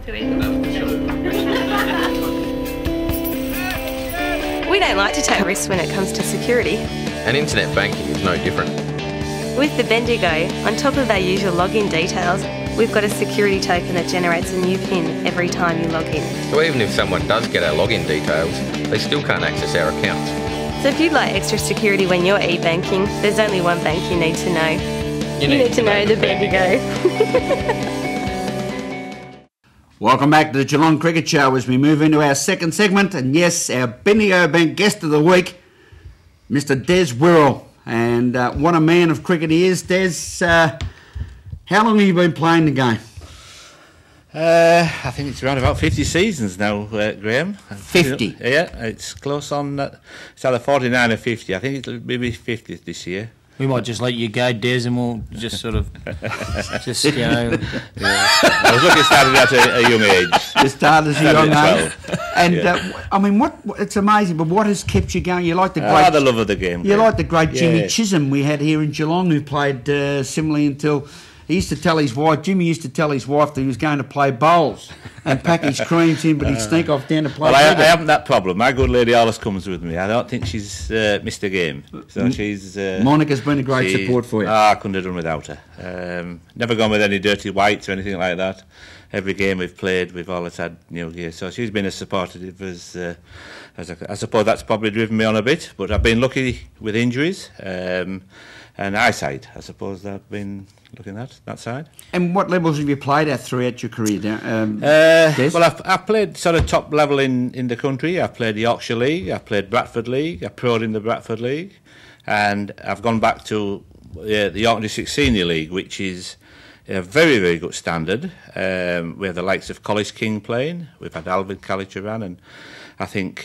to it. We don't like to take risks when it comes to security. And internet banking is no different. With the Bendigo, on top of our usual login details, we've got a security token that generates a new PIN every time you log in. So even if someone does get our login details, they still can't access our accounts. So if you'd like extra security when you're e-banking, there's only one bank you need to know. You need to know the Bendigo. Welcome back to the Geelong Cricket Show as we move into our second segment. And yes, our Bendigo Bank guest of the week, Mr. Des Wyrill. And what a man of cricket he is. Des, how long have you been playing the game? I think it's around about 50 seasons now, Graham. 50? Yeah, it's close on. It's either 49 or 50. I think it'll be 50 this year. We might just let you go, Des, and we'll just sort of, just, you know. Yeah. I was looking started at a young age. You started as a young age. And, I mean, it's amazing, but what has kept you going? You like the great... the love of the game. You like the great Jimmy Chisholm we had here in Geelong, who played similarly until... Jimmy used to tell his wife that he was going to play bowls and pack his creams in, but he'd sneak off down to play cricket. I haven't that problem. My good lady always comes with me. I don't think she's missed a game. So she's... Monica's been a great support for you. I couldn't have done without her. Never gone with any dirty whites or anything like that. Every game we've played, we've always had new gear. So she's been as supportive as I suppose that's probably driven me on a bit. But I've been lucky with injuries and eyesight. I suppose I've been looking at that side. And what levels have you played at throughout your career? Well, I've played sort of top level in the country. I've played the Yorkshire League, I've played Bradford League, I've pro'd in the Bradford League, and I've gone back to the York District Senior League, which is a very, very good standard. We have the likes of Collis King playing, we've had Alvin Calichuran, and I think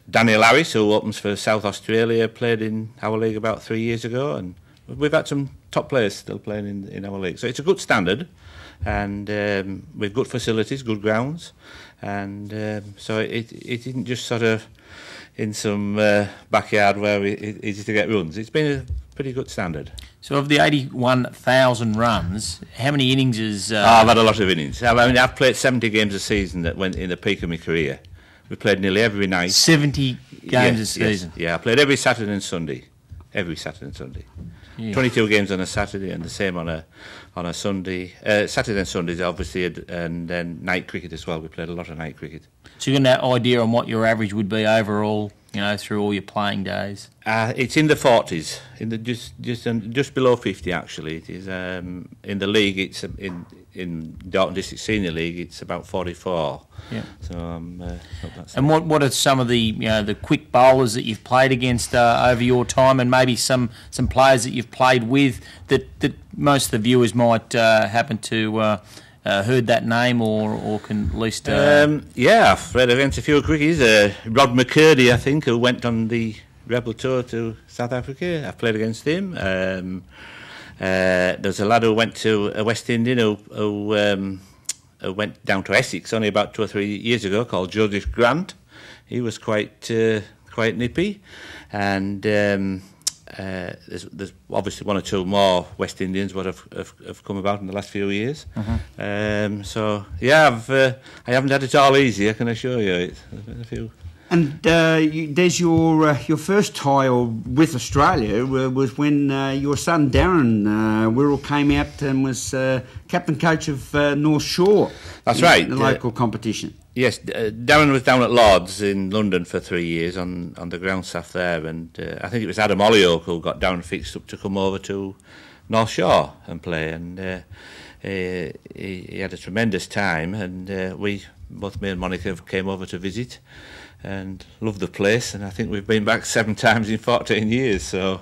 Daniel Harris, who opens for South Australia, played in our league about 3 years ago, and we've had some top players still playing in our league. So it's a good standard, and with good facilities, good grounds, and so it isn't just sort of in some backyard where it's easy to get runs. It's been a pretty good standard. So of the 81,000 runs, how many innings is... I've had a lot of innings. I mean, I've played 70 games a season that went in the peak of my career. We played nearly every night. 70 games a season? Yes. Yeah, I played every Saturday and Sunday. Every Saturday and Sunday. Yeah. 22 games on a Saturday and the same on a Sunday. Saturday and Sundays, obviously, and then night cricket as well. We played a lot of night cricket. So you got an idea on what your average would be overall, you know, through all your playing days? It's in the 40s, in the just below 50 actually. It is in the league. It's in Darton District Senior League. It's about 44. Yeah. So and what are some of the the quick bowlers that you've played against over your time, and maybe some players that you've played with that most of the viewers might happen to heard that name or can at least... Yeah, I've played against a few cricketers. Rod McCurdy, I think, who went on the Rebel Tour to South Africa. I've played against him. There's a lad who went to West Indian who went down to Essex only about 2 or 3 years ago, called Joseph Grant. He was quite nippy. And... there's obviously 1 or 2 more West Indians what have come about in the last few years. So yeah, I haven't had it all easy, I can assure you. It's a few. And there's your first tie with Australia was when your son Darren Wyrill came out and was captain coach of North Shore. That's right, in the local competition. Yes, Darren was down at Lord's in London for 3 years on the ground staff there, and I think it was Adam Hollyoake who got Darren fixed up to come over to North Shore and play, and he had a tremendous time, and both me and Monica came over to visit and loved the place, and I think we've been back 7 times in 14 years, so...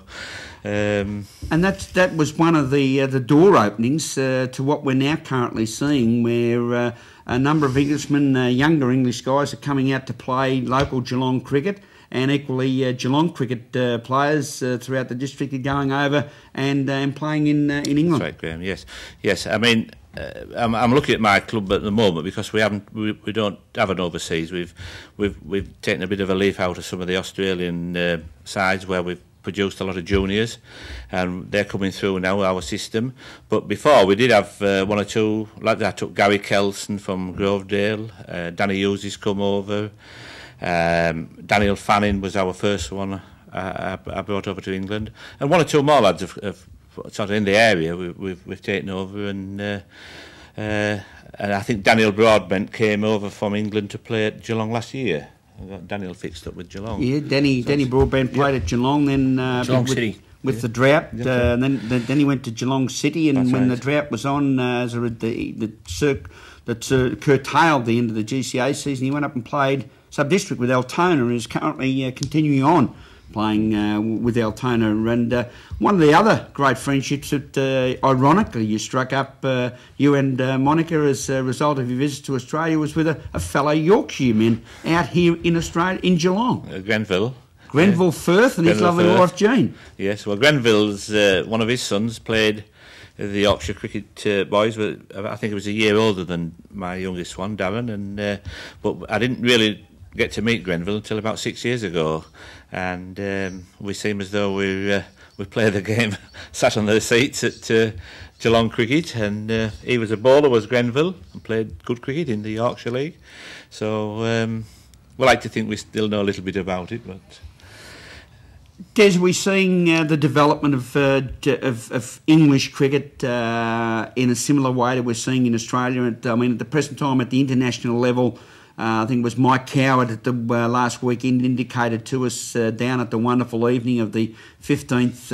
and that was one of the door openings to what we're now currently seeing, where a number of Englishmen, younger English guys, are coming out to play local Geelong cricket, and equally Geelong cricket players throughout the district are going over and playing in England. That's right, Graham. Yes. I mean, I'm looking at my club at the moment because we don't have an overseas. We've taken a bit of a leaf out of some of the Australian sides where we've produced a lot of juniors, and they're coming through now, our system. But before, we did have one or two, like that. I took Gary Kelson from Grovedale, Danny Hughes has come over, Daniel Fanning was our first one I brought over to England, and one or two more lads have sort of in the area we've taken over, and I think Daniel Broadbent came over from England to play at Geelong last year. I got Daniel fixed up with Geelong. Yeah, Danny Broadbent played at Geelong, then Geelong City. With the drought, and then he went to Geelong City, and when the drought was on, that curtailed the end of the GCA season, he went up and played sub-district with Altona, and is currently continuing on playing with Altona. And one of the other great friendships that, ironically, you struck up, you and Monica, as a result of your visit to Australia, was with a fellow Yorkshireman out here in Australia, in Geelong. Grenville. Firth and his lovely wife Jean. Yes, well, Grenville's one of his sons played the Yorkshire Cricket boys. I think he was a year older than my youngest one, Darren, and but I didn't really get to meet Grenville until about 6 years ago, and we seem as though we play the game sat on the seats at Geelong Cricket, and he was a bowler, was Grenville, and played good cricket in the Yorkshire League. So we like to think we still know a little bit about it, but. Des, we're seeing the development of English cricket in a similar way that we're seeing in Australia. At the present time at the international level, I think it was Mike Coward at the last weekend indicated to us down at the wonderful evening of the 15th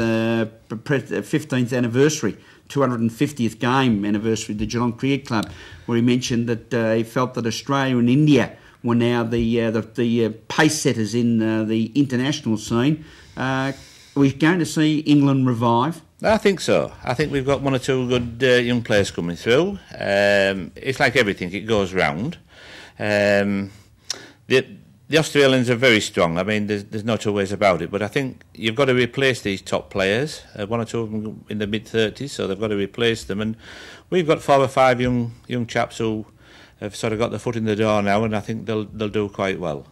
anniversary, 250th game anniversary of the Geelong Cricket Club, where he mentioned that he felt that Australia and India were now the pace setters in the international scene. We're going to see England revive. I think so. I think we've got one or two good young players coming through. It's like everything, it goes round. The Australians are very strong. I mean, there's no two ways about it. But I think you've got to replace these top players. One or two of them in the mid-30s, so they've got to replace them. And we've got 4 or 5 young chaps who have sort of got their foot in the door now, and I think they'll do quite well.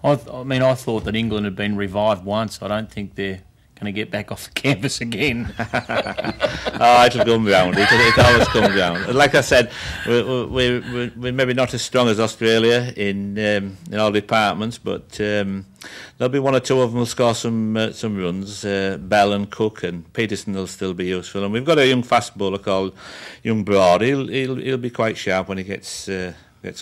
I thought that England had been revived once. I don't think they're going to get back off the canvas again. It'll come round. It always comes round. Like I said, we're maybe not as strong as Australia in all departments, but there'll be one or two of them will score some runs. Bell and Cook and Peterson will still be useful, and we've got a young fast bowler called Young Broad. He'll be quite sharp when he gets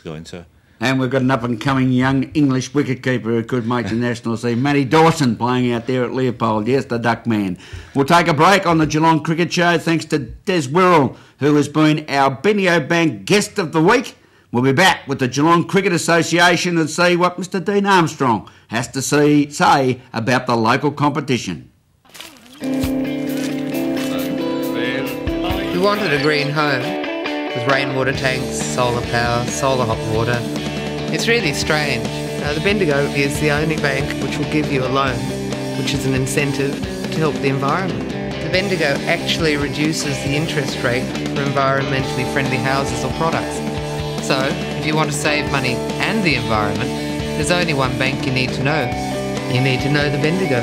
going. So. And we've got an up-and-coming young English wicketkeeper who could make the national team, Matty Dawson, playing out there at Leopold. Yes, the duck man. We'll take a break on the Geelong Cricket Show thanks to Des Wyrill, who has been our Benio Bank Guest of the Week. We'll be back with the Geelong Cricket Association and see what Mr Dean Armstrong has to say about the local competition. We wanted a green home with rainwater tanks, solar power, solar hot water. It's really strange. The Bendigo is the only bank which will give you a loan, which is an incentive to help the environment. The Bendigo actually reduces the interest rate for environmentally friendly houses or products. So, if you want to save money and the environment, there's only one bank you need to know. You need to know the Bendigo.